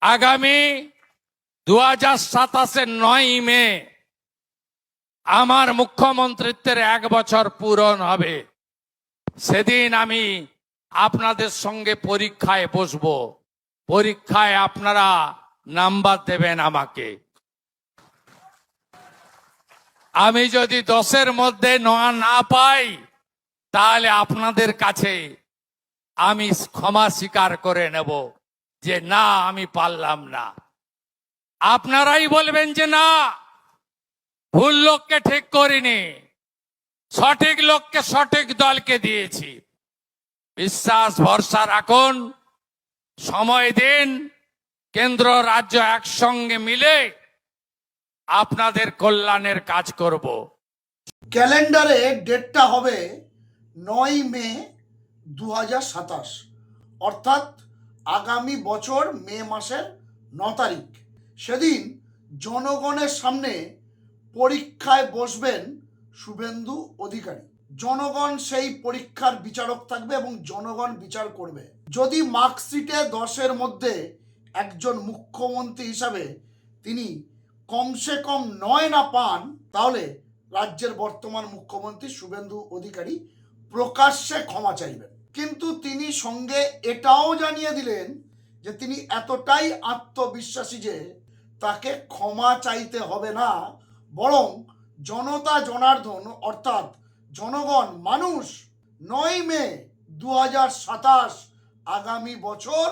আগামী 2027-এর 9 মে আমার মুখ্যমন্ত্রিত্বের 1 বছর পূরণ হবে। সেদিন আমি আপনাদের সঙ্গে পরীক্ষায় বসবো। পরীক্ষায় আপনারা নাম্বার দেবেন আমাকে। আমি যদি 10-এর মধ্যে না পাই, তাহলে আপনাদের কাছে আমি ক্ষমা স্বীকার করে নেব যে না, আমি পারলাম না। আপনারাই বলবেন যে না, ভুল লোককে ঠিক করিনি, সঠিক লোককে সঠিক দলকে দিয়েছি। বিশ্বাস ভরসা রাখুন, সময় দিন, কেন্দ্র রাজ্য একসঙ্গে মিলে আপনাদের কল্যাণের কাজ করব। ক্যালেন্ডারে ডেটটা হবে 9 মে 2027, অর্থাৎ আগামী বছর মে মাসের 9 তারিখ। সেদিন জনগণের সামনে পরীক্ষায় বসবেন শুভেন্দু অধিকারী। জনগণ সেই পরীক্ষার বিচারক থাকবে এবং জনগণ বিচার করবে। যদি মার্কশিটে 10-এর মধ্যে একজন মুখ্যমন্ত্রী হিসাবে তিনি কমসে কম 9 না পান, তাহলে রাজ্যের বর্তমান মুখ্যমন্ত্রী শুভেন্দু অধিকারী প্রকাশ্যে ক্ষমা চাইবেন। কিন্তু তিনি সঙ্গে এটাও জানিয়ে দিলেন যে তিনি এতটাই আত্মবিশ্বাসী যে তাকে ক্ষমা চাইতে হবে না, বরং জনতা জনার্দন অর্থাৎ জনগণ, মানুষ 9 মে 2027 আগামী বছর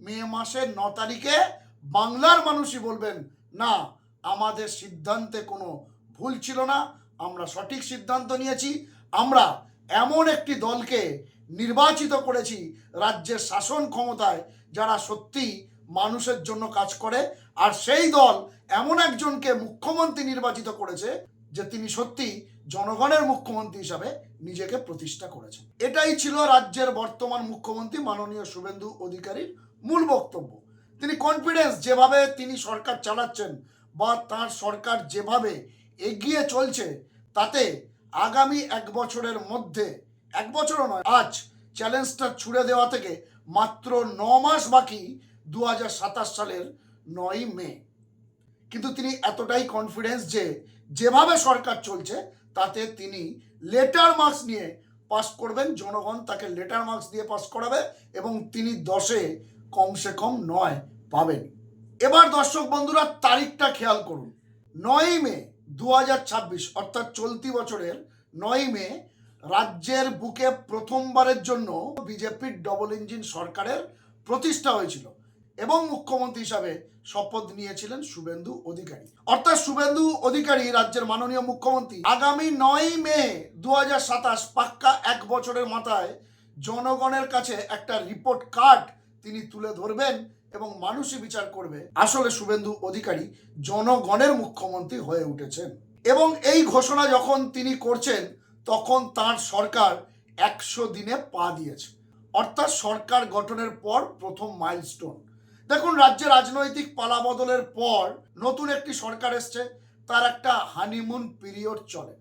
মে মাসের 9 তারিখে বাংলার মানুষই বলবেন না, আমাদের সিদ্ধান্তে কোনো ভুল ছিল না, আমরা সঠিক সিদ্ধান্ত নিয়েছি, আমরা এমন একটি দলকে নির্বাচিত করেছি রাজ্যের শাসন ক্ষমতায় যারা সত্যি মানুষের জন্য কাজ করে, আর সেই দল এমন একজনকে মুখ্যমন্ত্রী নির্বাচিত করেছে যে তিনি সত্যি জনগণের মুখ্যমন্ত্রী হিসাবে নিজেকে প্রতিষ্ঠা করেছেন। এটাই ছিল রাজ্যের বর্তমান মুখ্যমন্ত্রী মাননীয় শুভেন্দু অধিকারীর মূল বক্তব্য। তিনি কনফিডেন্স, যেভাবে তিনি সরকার চালাচ্ছেন বা তার সরকার যেভাবে এগিয়ে চলছে, তাতে আগামী 1 বছরের মধ্যে, 1 বছরও নয়, আজ চ্যালেঞ্জটা ছুড়ে দেওয়া থেকে মাত্র 9 মাস বাকি 2027 সালের 9 মে। কিন্তু তিনি এতটাই কনফিডেন্স যে যেভাবে সরকার চলছে তাতে তিনি লেটার মার্কস নিয়ে পাস করবেন, জনগণ তাকে লেটার মার্কস দিয়ে পাস করাবে এবং তিনি 10-এ কমসে কম 9 পাবেন। এবার দর্শক বন্ধুরা, তারিখটা খেয়াল করুন। 9 মে 2026 অর্থাৎ চলতি বছরের 9 মে রাজ্যের বুকে প্রথমবারের জন্য বিজেপির ডবল ইঞ্জিন সরকারের প্রতিষ্ঠা হয়েছিল এবং মুখ্যমন্ত্রী হিসাবে শপথ নিয়েছিলেন শুভেন্দু অধিকারী। অর্থাৎ শুভেন্দু অধিকারী রাজ্যের মাননীয় মুখ্যমন্ত্রী আগামী 9 মে 2027 পাক্কা 1 বছরের মাথায় জনগণের কাছে একটা রিপোর্ট কার্ড তিনি তুলে ধরবেন এবং মানুষই বিচার করবে আসলে শুভেন্দু অধিকারী জনগণের মুখ্যমন্ত্রী হয়ে উঠেছেন। এবং এই ঘোষণা যখন তিনি করছেন তখন তার সরকার 100 দিনে পা দিয়েছে, অর্থাৎ সরকার গঠনের পর প্রথম মাইলস্টোন। দেখুন, রাজ্যে রাজনৈতিক পালাবদলের পর নতুন একটি সরকার এসছে, তার একটা হানিমুন পিরিয়ড চলে।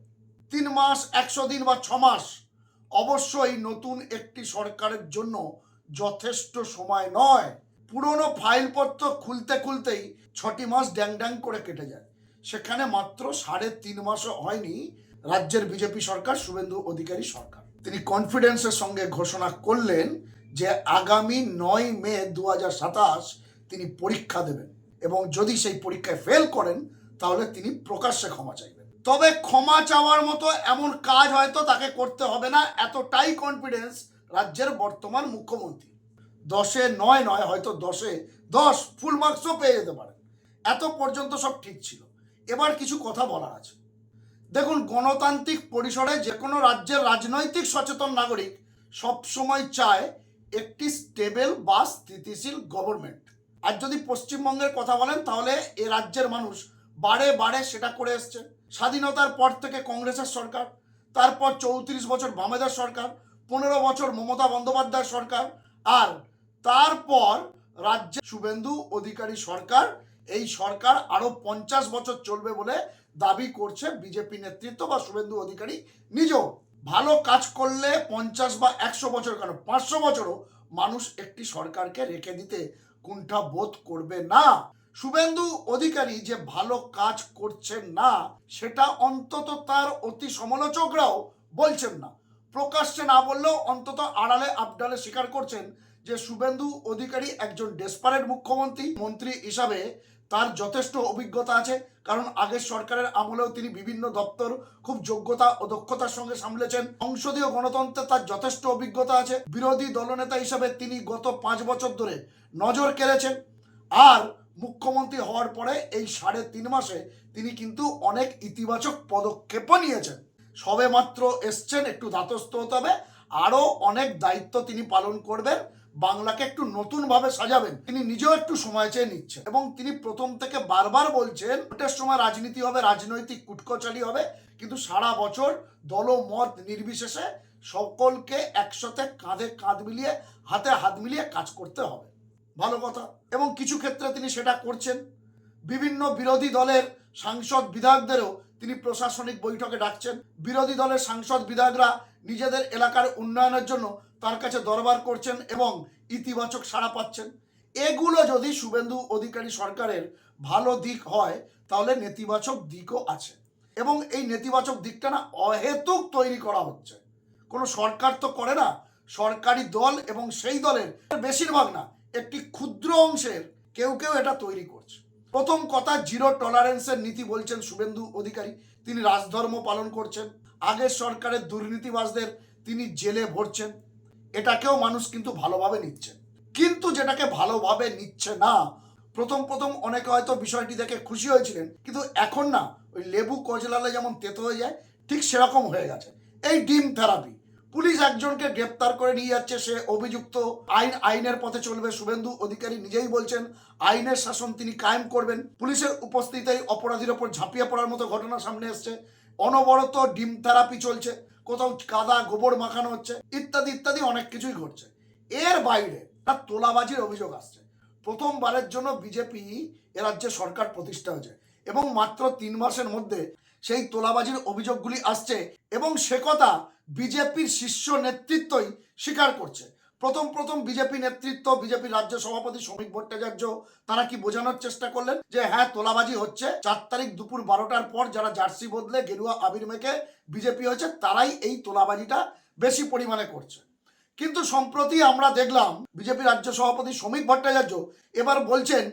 3 মাস, 100 দিন বা 6 মাস অবশ্যই নতুন একটি সরকারের জন্য যথেষ্ট সময় নয়। পুরনো ফাইলপত্র খুলতে খুলতেই 6টি মাস ড্যাং ড্যাং করে কেটে যায়। সেখানে মাত্র 3.5 মাসও হয়নি রাজ্যের বিজেপি সরকার, শুভেন্দু অধিকারী সরকার। তিনি কনফিডেন্সের সঙ্গে ঘোষণা করলেন যে আগামী 9 মে 2027 তিনি পরীক্ষা দেবেন এবং যদি সেই পরীক্ষায় ফেল করেন তাহলে তিনি প্রকাশ্যে ক্ষমা চাইবেন। তবে ক্ষমা চাওয়ার মতো এমন কাজ হয়তো তাকে করতে হবে না, এতটাই কনফিডেন্স রাজ্যের বর্তমান মুখ্যমন্ত্রী। 10-এ 9 নয়, হয়তো 10-এ 10 ফুল মার্কসও পেয়ে যেতে পারেন। এত পর্যন্ত সব ঠিক ছিল। এবার কিছু কথা বলার আছে। দেখুন, গণতান্ত্রিক পরিসরে যে কোনো রাজ্যের রাজনৈতিক সচেতন নাগরিক সবসময় চায় একটি স্টেবল বা স্থিতিশীল গভর্নমেন্ট। আর যদি পশ্চিমবঙ্গের কথা বলেন তাহলে এ রাজ্যের মানুষ বারে বারে সেটা করে এসছে। স্বাধীনতার পর থেকে কংগ্রেসের সরকার, তারপর 34 বছর বামেদের সরকার, 15 বছর মমতা বন্দ্যোপাধ্যায়ের সরকার, আর তারপর রাজ্যে শুভেন্দু অধিকারী সরকার। এই সরকার আরো 50 বছর চলবে বলে দাবি করছে বিজেপি নেতৃত্ব বা শুভেন্দু অধিকারী নিজেও। ভালো কাজ করলে 50 বা 100 বছর কেন, 500 বছরও মানুষ একটি সরকারকে রেখে দিতে কুণ্ঠা বোধ করবে না। শুভেন্দু অধিকারী যে ভালো কাজ করছেন না সেটা অন্তত তার অতি সমালোচকরাও বলছেন না, প্রকাশ্যে না বললেও অন্তত আড়ালে আবডালে স্বীকার করছেন যে শুভেন্দু অধিকারী একজন ডেসপারেট মন্ত্রী হিসাবে তার যথেষ্ট অভিজ্ঞতা আছে, কারণ আগের সরকারের আমলেও তিনি বিভিন্ন দপ্তর খুব যোগ্যতা ও দক্ষতার সঙ্গে সামলেছেন। সংসদীয় গণতন্ত্রে তার যথেষ্ট অভিজ্ঞতা আছে। বিরোধী দলনেতা হিসাবে তিনি গত 5 বছর ধরে নজর কেড়েছেন। আর মুখ্যমন্ত্রী হওয়ার পরে এই 3.5 মাসে তিনি কিন্তু অনেক ইতিবাচক পদক্ষেপও নিয়েছেন। সবে মাত্র এসছেন, একটু ধাতস্থ হতে হবে, আরও অনেক দায়িত্ব তিনি পালন করবেন, বাংলাকে একটু নতুন ভাবে সাজাবেন। তিনি নিজেও একটু সময় চেয়ে নিচ্ছেন এবং তিনি প্রথম থেকে বারবার বলছেন ভোটের সময় রাজনীতি হবে, রাজনৈতিক কুটকচালি হবে, কিন্তু সারা বছর দলমত নির্বিশেষে সকলকে একসাথে কাঁধে কাঁধ মিলিয়ে হাতে হাত মিলিয়ে কাজ করতে হবে। ভালো কথা। এবং কিছু ক্ষেত্রে তিনি সেটা করছেন। বিভিন্ন বিরোধী দলের সাংসদ বিধায়কদেরও তিনি প্রশাসনিক বৈঠকে ডাকছেন। বিরোধী দলের সাংসদ বিধায়করা নিজেদের এলাকার উন্নয়নের জন্য তার কাছে দরবার করছেন এবং ইতিবাচক সাড়া পাচ্ছেন। এগুলো যদি শুভেন্দু অধিকারী সরকারের ভালো দিক হয় তাহলে নেতিবাচক দিকও আছে, এবং এই নেতিবাচক দিকটা না অহেতুক তৈরি করা হচ্ছে। কোনো সরকার তো করে না, সরকারি দল এবং সেই দলের বেশিরভাগ না, একটি ক্ষুদ্র অংশের কেউ এটা তৈরি করছে। প্রথম কথা, জিরো টলারেন্সের নীতি বলছেন শুভেন্দু অধিকারী, তিনি রাজধর্ম পালন করছেন। আগের সরকারের দুর্নীতিবাজদের তিনি জেলে ভরছেন, এটাকেও মানুষ কিন্তু ভালোভাবে নিচ্ছেন। কিন্তু যেটাকে ভালোভাবে নিচ্ছে না, প্রথম অনেকে হয়তো বিষয়টি দেখে খুশি হয়েছিলেন, কিন্তু এখন না ওই লেবু কচলালে যেমন তেতো হয়ে যায় ঠিক সেরকম হয়ে গেছে। এই ডিম থেরাপি, পুলিশ একজনকে গ্রেপ্তার করে নিয়ে যাচ্ছে, সে অভিযুক্ত, আইনের পথে চলবে। শুভেন্দু অধিকারী নিজেই বলছেন আইনের শাসন তিনি কায়েম করবেন। পুলিশের উপস্থিতিতেই অপরাধীর ওপর ঝাঁপিয়ে পড়ার মতো ঘটনা সামনে এসছে। অনবরত ডিম থেরাপি চলছে, কোথাও কাদা গোবর মাখানো হচ্ছে, ইত্যাদি ইত্যাদি অনেক কিছুই ঘটছে। এর বাইরে তার তোলাবাজির অভিযোগ আসছে। প্রথমবারের জন্য বিজেপি রাজ্যে সরকার প্রতিষ্ঠা হয়েছে এবং মাত্র 3 মাসের মধ্যে সেই তোলাবাজির অভিযোগগুলি আসছে, এবং সে কথা বিজেপির শীর্ষ নেতৃত্বই স্বীকার করছে। প্রথম বিজেপি নেতৃত্ব, বিজেপির রাজ্য সভাপতি শ্রমিক ভট্টাচার্য, তারা কি বোঝানোর চেষ্টা করলেন যে হ্যাঁ তোলাবাজি হচ্ছে, 4 তারিখ দুপুর 12টার পর যারা জার্সি বদলে গেরুয়া আবির মেখে বিজেপি হয়েছে তারাই এই তোলাবাজিটা বেশি পরিমাণে করছে। কিন্তু সম্প্রতি আমরা দেখলাম বিজেপি রাজ্য সভাপতি শ্রমিক ভট্টাচার্য এবার বলছেন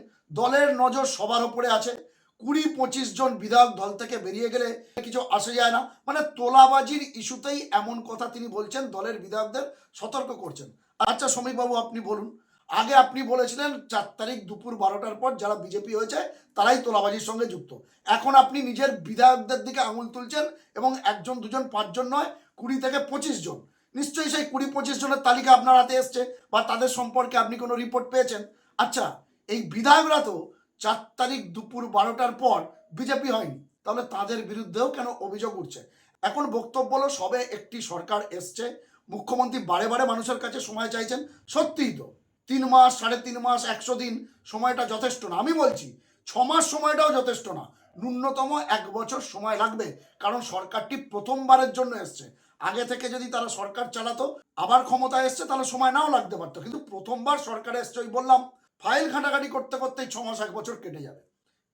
দলের নজর সবার উপরে আছে, 20-25 জন বিধায়ক দল থেকে বেরিয়ে গেলে কিছু আসে যায় না, মানে তোলাবাজির ইস্যুতেই এমন কথা তিনি বলছেন, দলের বিধায়কদের সতর্ক করছেন। আচ্ছা শ্রমিকবাবু, আপনি বলুন, আগে আপনি বলেছিলেন 4 তারিখ দুপুর 12টার পর যারা বিজেপি হয়েছে তারাই তোলাবাজির সঙ্গে যুক্ত, এখন আপনি নিজের বিধায়কদের দিকে আঙুল তুলছেন এবং 1 জন 2 জন 5 জন নয়, 20 থেকে 25 জন, নিশ্চয়ই সেই 20-25 জনের তালিকা আপনার হাতে এসছে বা তাদের সম্পর্কে আপনি কোনো রিপোর্ট পেয়েছেন। আচ্ছা, এই বিধায়করা তো 4 তারিখ দুপুর 12টার পর বিজেপি হয়নি, তাহলে তাদের বিরুদ্ধেও কেন অভিযোগ উঠছে? এখন বক্তব্য হলো সবে একটি সরকার এসছে, মুখ্যমন্ত্রী বারে মানুষের কাছে সময় চাইছেন। সত্যিই তো 3 মাস, 3.5 মাস, 100 দিন সময়টা যথেষ্ট না। আমি বলছি 6 মাস সময়টাও যথেষ্ট না, ন্যূনতম 1 বছর সময় লাগবে, কারণ সরকারটি প্রথমবারের জন্য এসছে। আগে থেকে যদি তারা সরকার চালাতো, আবার ক্ষমতায় এসছে, তাহলে সময় নাও লাগতে পারতো, কিন্তু প্রথমবার সরকারে এসছে, ওই বললাম ফাইল ঘাটাঘাটি করতে করতেই 6 মাস 1 বছর কেটে যাবে।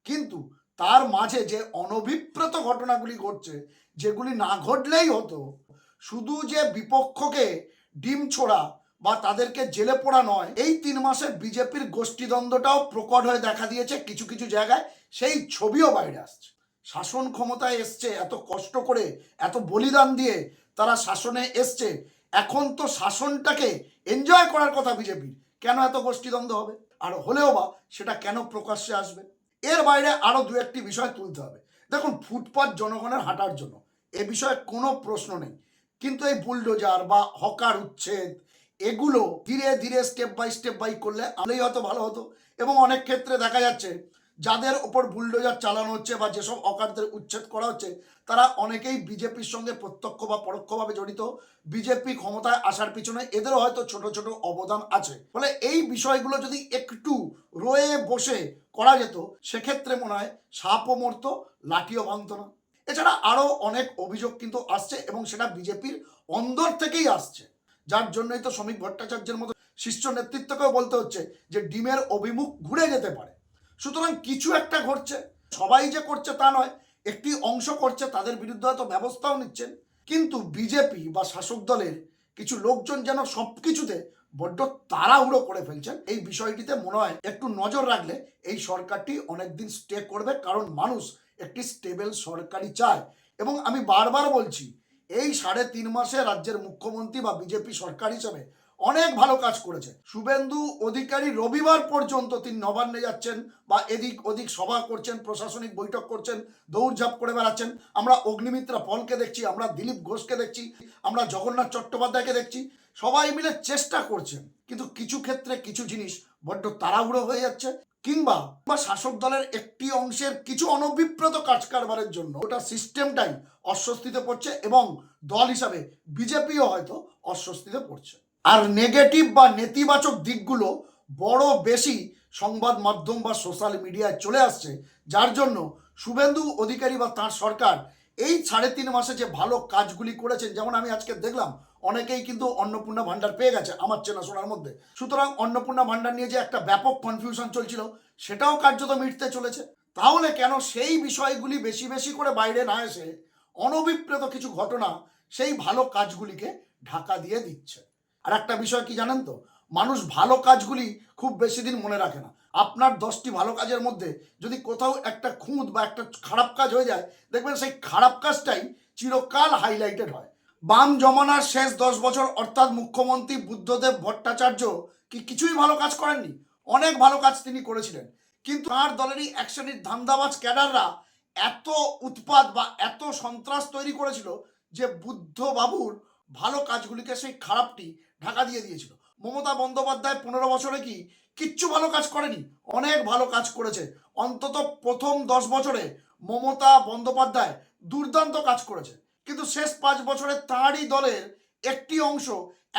কিন্তু তার মাঝে যে অনভিপ্রেত ঘটনাগুলি ঘটছে, যেগুলি না ঘটলেই হতো, শুধু যে বিপক্ষকে ডিম ছোড়া বা তাদেরকে জেলে পোড়া নয়, এই 3 মাসে বিজেপির গোষ্ঠীদ্বন্দ্বটাও প্রকট হয়ে দেখা দিয়েছে কিছু কিছু জায়গায়, সেই ছবিও বাইরে আসছে। শাসন ক্ষমতায় এসছে এত কষ্ট করে, এত বলিদান দিয়ে তারা শাসনে এসছে, এখন তো শাসনটাকে এনজয় করার কথা বিজেপির, কেন এত গোষ্ঠীদ্বন্দ্ব হবে? আর হলেও বা সেটা কেন প্রকাশ্যে আসবে? এর বাইরে আরো 2-1টি বিষয় তুলতে হবে। দেখুন, ফুটপাত জনগণের হাঁটার জন্য, এ বিষয়ে কোনো প্রশ্ন নেই, কিন্তু এই বুলডোজার বা হকার উচ্ছেদ এগুলো ধীরে ধীরে স্টেপ বাই করলে আমলেই হয়তো ভালো হতো। এবং অনেক ক্ষেত্রে দেখা যাচ্ছে যাদের ওপর বুলডোজার চালানো হচ্ছে বা যেসব হকারদের উচ্ছেদ করা হচ্ছে, তারা অনেকেই বিজেপির সঙ্গে প্রত্যক্ষ বা পরোক্ষভাবে জড়িত। বিজেপি ক্ষমতায় আসার পিছনে এদেরও হয়তো ছোট ছোট অবদান আছে। ফলে এই বিষয়গুলো যদি একটু রয়ে বসে করা যেত, সেক্ষেত্রে মনে হয় সাপও মরতো, লাঠিও ভাঙতো না। এছাড়া আরও অনেক অভিযোগ কিন্তু আসছে এবং সেটা বিজেপির অন্দর থেকেই আসছে, যার জন্যই তো শ্রমিক ভট্টাচার্যের মতো শীর্ষ নেতৃত্বকেও বলতে হচ্ছে যে ডিমের অভিমুখ ঘুরে যেতে পারে। সুতরাং কিছু একটা ঘটছে, সবাই যে করছে তা নয়, একটি অংশ করছে, তাদের বিরুদ্ধে হয়তো ব্যবস্থাও নিচ্ছেন। কিন্তু বিজেপি বা শাসক দলের কিছু লোকজন যেন সবকিছুতে বড্ড তাড়াহুড়ো করে ফেলছেন। এই বিষয়টিতে মনে হয় একটু নজর রাখলে এই সরকারটি অনেকদিন স্টে করবে, কারণ মানুষ একটি স্টেবল সরকারই চায়। এবং আমি বারবার বলছি, এই 3.5 মাসে রাজ্যের মুখ্যমন্ত্রী বা বিজেপি সরকার হিসেবে অনেক ভালো কাজ করেছে। শুভেন্দু অধিকারী রবিবার পর্যন্ত তিনি নবান্নে যাচ্ছেন বা এদিক ওদিক সভা করছেন, প্রশাসনিক বৈঠক করছেন, দৌড়ঝাঁপ করে বেড়াচ্ছেন। আমরা অগ্নিমিত্রা পলকে দেখছি, আমরা দিলীপ ঘোষকে দেখছি, আমরা জগন্নাথ চট্টোপাধ্যায়কে দেখছি, সবাই মিলে চেষ্টা করছেন। কিন্তু কিছু ক্ষেত্রে কিছু জিনিস বড্ড তাড়াহুড়ো হয়ে যাচ্ছে, কিংবা শাসক দলের একটি অংশের কিছু অনভিপ্রেত কাজ কারবারের জন্য ওটা সিস্টেমটাই অস্বস্তিতে পড়ছে এবং দল হিসাবে বিজেপিও হয়তো অস্বস্তিতে পড়ছে। আর নেগেটিভ বা নেতিবাচক দিকগুলো বড় বেশি সংবাদ মাধ্যম বা সোশ্যাল মিডিয়ায় চলে আসছে, যার জন্য শুভেন্দু অধিকারী বা তাঁর সরকার এই 3.5 মাসে যে ভালো কাজগুলি করেছেন, যেমন আমি আজকে দেখলাম অনেকেই কিন্তু অন্নপূর্ণা ভান্ডার পেয়ে গেছে আমার চেনাশোনার মধ্যে। সুতরাং অন্নপূর্ণা ভান্ডার নিয়ে যে একটা ব্যাপক কনফিউশন চলছিল, সেটাও কার্যত মিটতে চলেছে। তাহলে কেন সেই বিষয়গুলি বেশি বেশি করে বাইরে না এসে অনভিপ্রেত কিছু ঘটনা সেই ভালো কাজগুলিকে ঢাকা দিয়ে দিচ্ছে? আর একটা বিষয় কি জানেন তো, মানুষ ভালো কাজগুলি খুব বেশি দিন মনে রাখে না। আপনার 10টি ভালো কাজের মধ্যে যদি কোথাও একটা খুঁত বা একটা খারাপ কাজ হয়ে যায়, দেখবেন সেই খারাপ কাজটাই চিরকাল হাইলাইটেড হয়। বাম জমানার শেষ 10 বছর অর্থাৎ মুখ্যমন্ত্রী বুদ্ধদেব ভট্টাচার্য কি কিছুই ভালো কাজ করেননি? অনেক ভালো কাজ তিনি করেছিলেন, কিন্তু তাঁর দলেরই এক শ্রেণীর ধান্দাবাজ ক্যাডাররা এত উৎপাত বা এত সন্ত্রাস তৈরি করেছিল যে বুদ্ধ বাবুর ভালো কাজগুলিকে সেই খারাপটি ঢাকা দিয়ে দিয়েছিল। মমতা বন্দ্যোপাধ্যায় 15 বছরে কি কিচ্ছু ভালো কাজ করেনি? অনেক ভালো কাজ করেছে। অন্তত প্রথম 10 বছরে মমতা বন্দ্যোপাধ্যায় দুর্দান্ত কাজ করেছে, কিন্তু শেষ 5 বছরে তাঁরই দলের একটি অংশ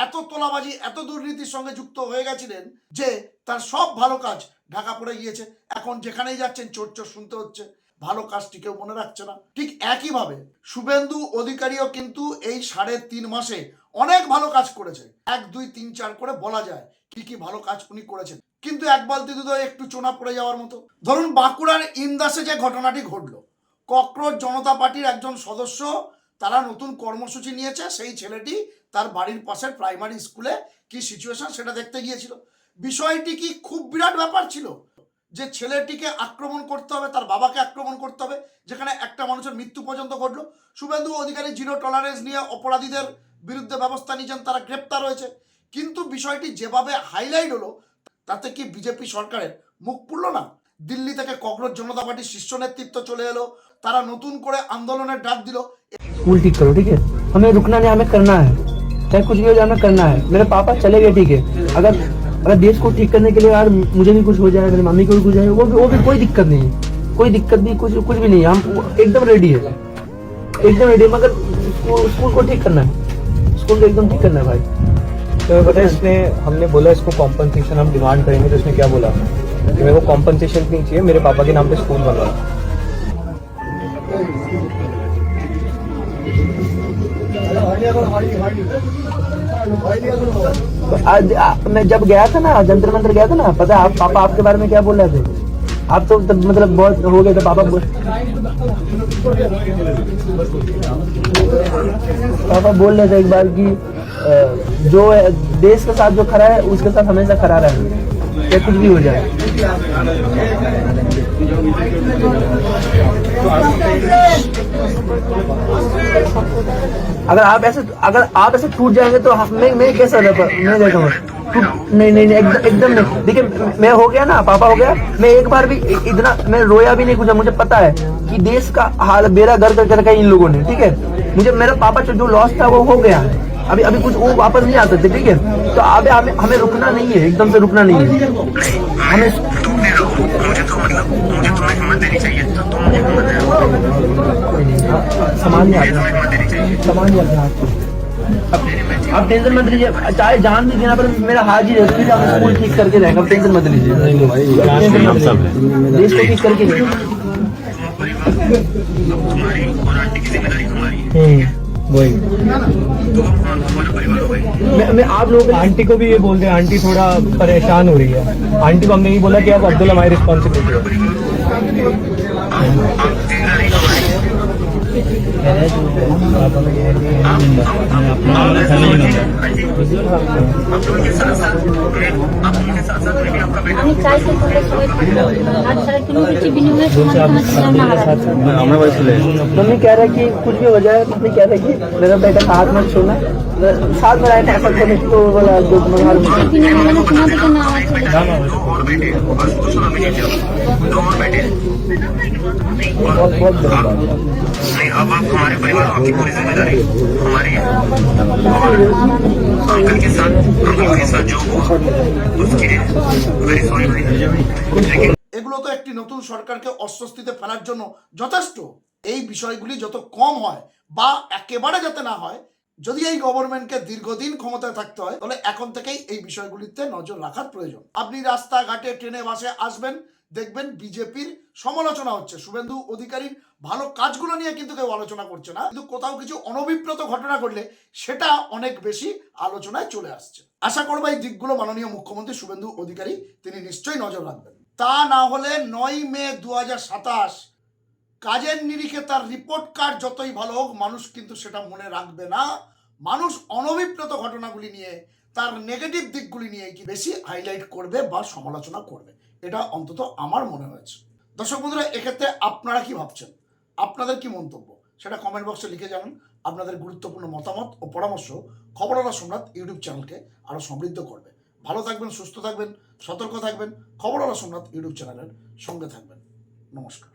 এত তোলাবাজি, এত দুর্নীতির সঙ্গে যুক্ত হয়ে গেছিলেন যে তার সব ভালো কাজ ঢাকা পড়ে গিয়েছে। এখন যেখানেই যাচ্ছেন চোর চোর শুনতে হচ্ছে, ভালো কাজটি কেউ মনে রাখছে না। ঠিক একইভাবে শুভেন্দু অধিকারীও কিন্তু এই 3.5 মাসে অনেক ভালো কাজ করেছে। 1, 2, 3, 4 করে বলা যায় কি কি ভালো কাজ উনি করেছেন, কিন্তু এক বালতি দুধ একটু চোনা পড়ে যাওয়ার মতো। ধরুন বাঁকুড়ার ইন্দাসে যে ঘটনাটি ঘটলো, ককরোচ জনতা পার্টির একজন সদস্য তারা নতুন কর্মসূচি নিয়েছে, সেই ছেলেটি তার বাড়ির পাশের প্রাইমারি স্কুলে কি সিচুয়েশন সেটা দেখতে গিয়েছিল। বিষয়টি কি খুব বিরাট ব্যাপার ছিল যে ছেলেটিকে আক্রমণ করতে হবে, তার বাবাকে আক্রমণ করতে হবে, যেখানে একটা মানুষের মৃত্যু পর্যন্ত ঘটলো? শুভেন্দু অধিকারী জিরো টলারেন্স নিয়ে অপরাধীদের বিরুদ্ধে ব্যবস্থা নিয়েছেন, তারা গ্রেপ্তার হয়েছে। কিন্তু বিষয়টি যেভাবে হাইলাইট হলো, তাতে কি বিজেপি সরকারের মুখ পুরল না? দিল্লি থেকে ককরোচ জনতা পার্টির শীর্ষ নেতৃত্ব চলে এলো, তারা নতুন করে আন্দোলনের ডাক দিল। स्कूल ठीक करो, ठीक है? हमें रुकना नहीं, हमें करना है, चाहे कुछ भी हो जाए हमें करना है। मेरे पापा चले गए, ठीक है, अगर अगर देश को ठीक करने के लिए यार मुझे भी कुछ हो जाए, मेरी मम्मी को भी कुछ हो जाए, वो भी कोई दिक्कत नहीं है, कोई दिक्कत नहीं, कुछ भी नहीं है। हम एकदम रेडी है, एकदम रेडी है, मगर स्कूल को ठीक करना है, स्कूल को एकदम ठीक करना है भाई। तो पता है इसने, हमने बोला इसको कॉम्पनसेशन हम डिमांड करेंगे, तो इसने क्या बोला कि मेरे को कॉम्पनसेशन नहीं चाहिए, मेरे पापा के नाम पे स्कूल बनवा। आज मैं जब गया था ना, जंतर मंतर गया था ना, पता है आप पापा आपके बारे में क्या बोल रहे थे? आप तो मतलब बहुत हो गए थे पापा बोल रहे थे एक बार कि जो देश के साथ जो खड़ा है उसके साथ हमेशा खड़ा रहे, चाहे कुछ भी हो जाए। अगर आप ऐसे टूट जाएंगे तो मैं कैसा मैं देखूंगा? नहीं एकदम नहीं। देखिए मैं हो गया ना, पापा हो गया, मैं एक बार भी इतना मैं रोया भी नहीं कुछ। मुझे पता है कि देश का हाल बेड़ा गर्क कर रखा है इन लोगों ने, ठीक है? मुझे मेरा पापा जो लॉस था वो हो गया, अभी कुछ वो वापस नहीं आ सकते, ठीक है? तो अब हमें रुकना नहीं है, एकदम से रुकना नहीं है हमें। सामान नहीं आता आपको, आप टेंशन मत लीजिए, चाहे जान भी देना पर मेरा हाजिर है, फिर हम स्कूल ठीक करके रहेंगे, आप टेंशन मत लीजिए। देश को ठीक करके वही मैं आप लोगों के आंटी को भी ये बोल रहे हैं, आंटी थोड़ा परेशान हो रही है। आंटी को हमने ये बोला कि अब अब्दुल हमारी रिस्पॉन्सिबिलिटी है। আমি চাইছি তোমরা সবাই থাকো আর ছাড়া কোনো কিছু বিনিময়ে তোমার ছিলাম না मम्मी कह रहा है कि कुछ भी हो जाए, मम्मी कह रहा है कि मेरा बेटा का हाथ मत छोड़ना, साथ में रहना ऐसा करने को बोला जो तुम्हारे বিনিময়ে তোমাদের জন্য আমার ছেলে बहुत बहुत धन्यवाद। नहीं, अब आप हमारे परिवार की पूरी जिम्मेदारी हमारी है। अंकल के साथ जो हुआ उसके लिए वेरी सॉरी भाई, लेकिन এগুলো তো একটি নতুন সরকারকে অস্বস্তিতে ফেলার জন্য যথেষ্ট। এই বিষয়গুলি যত কম হয় বা একেবারে যাতে না হয়, যদি এই গভর্নমেন্টকে দীর্ঘদিন ক্ষমতায় থাকতে হয়, তাহলে এখন থেকেই এই বিষয়গুলিতে নজর রাখার প্রয়োজন। আপনি রাস্তাঘাটে ট্রেনে বাসে আসবেন, দেখবেন বিজেপির সমালোচনা হচ্ছে, শুভেন্দু অধিকারীর ভালো কাজগুলো নিয়ে কিন্তু কেউ আলোচনা করছে না, কিন্তু কোথাও কিছু অনভিপ্রেত ঘটনা ঘটলে সেটা অনেক বেশি আলোচনায় চলে আসছে। আশা করবো এই দিকগুলো মাননীয় মুখ্যমন্ত্রী শুভেন্দু অধিকারী তিনি নিশ্চয়ই নজর রাখবেন। তা না হলে 9 মে 2027 কাজের নিরিখে তার রিপোর্ট কার্ড যতই ভালো হোক, মানুষ কিন্তু সেটা মনে রাখবে না। মানুষ অনভিপ্রেত ঘটনাগুলি নিয়ে, তার নেগেটিভ দিকগুলি নিয়ে কি বেশি হাইলাইট করবে বা সমালোচনা করবে, এটা অন্তত আমার মনে হয়েছে। দর্শক বন্ধুরা, এক্ষেত্রে আপনারা কি ভাবছেন, আপনাদের কি মন্তব্য সেটা কমেন্ট বক্সে লিখে জানান। আপনাদের গুরুত্বপূর্ণ মতামত ও পরামর্শ খবরওয়ালা সম্রাট ইউটিউব চ্যানেলকে আরও সমৃদ্ধ করবে। ভালো থাকবেন, সুস্থ থাকবেন, সতর্ক থাকবেন। খবরওয়ালা সম্রাট ইউটিউব চ্যানেলের সঙ্গে থাকবেন। নমস্কার।